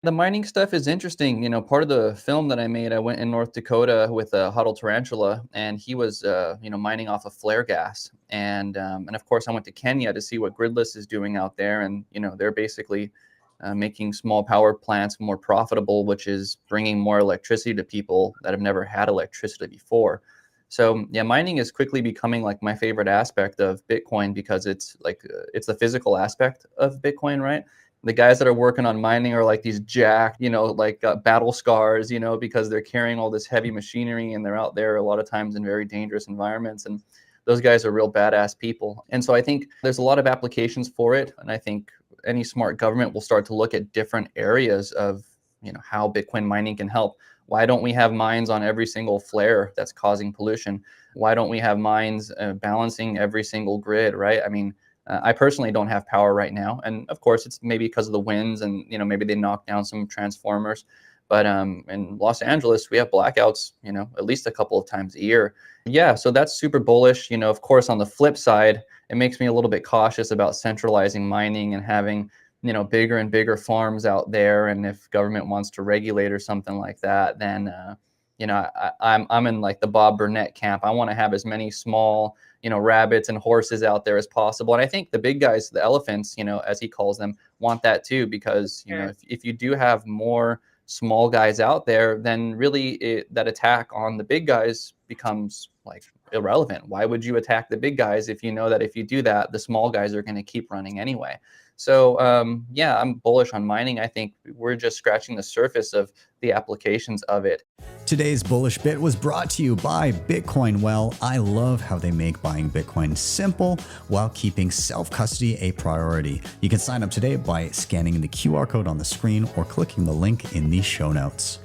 The mining stuff is interesting. Part of the film that I made, I went in North Dakota with a huddle tarantula, and he was, mining off of flare gas. And of course, I went to Kenya to see what Gridless is doing out there, and they're basically making small power plants more profitable, which is bringing more electricity to people that have never had electricity before. So yeah, mining is quickly becoming like my favorite aspect of Bitcoin because it's like it's the physical aspect of Bitcoin, right? The guys that are working on mining are like these jacked, like battle scars, because they're carrying all this heavy machinery and they're out there a lot of times in very dangerous environments. And those guys are real badass people. And so I think there's a lot of applications for it. And I think any smart government will start to look at different areas of, how Bitcoin mining can help. Why don't we have mines on every single flare that's causing pollution? Why don't we have mines balancing every single grid, right? I mean, I personally don't have power right now, and of course, it's maybe because of the winds, and maybe they knock down some transformers. But in Los Angeles, we have blackouts, at least a couple of times a year. Yeah, so that's super bullish. Of course, on the flip side, it makes me a little bit cautious about centralizing mining and having bigger and bigger farms out there. And if government wants to regulate or something like that, then I'm in like the Bob Burnett camp. I want to have as many small rabbits and horses out there as possible. And I think the big guys, the elephants, as he calls them, want that too, because, Sure. if you do have more small guys out there, then really that attack on the big guys becomes like irrelevant. Why would you attack the big guys if you know that if you do that, the small guys are going to keep running anyway? So yeah, I'm bullish on mining. I think we're just scratching the surface of the applications of it. Today's Bullish Bit was brought to you by Bitcoin Well. I love how they make buying Bitcoin simple while keeping self-custody a priority. You can sign up today by scanning the QR code on the screen or clicking the link in the show notes.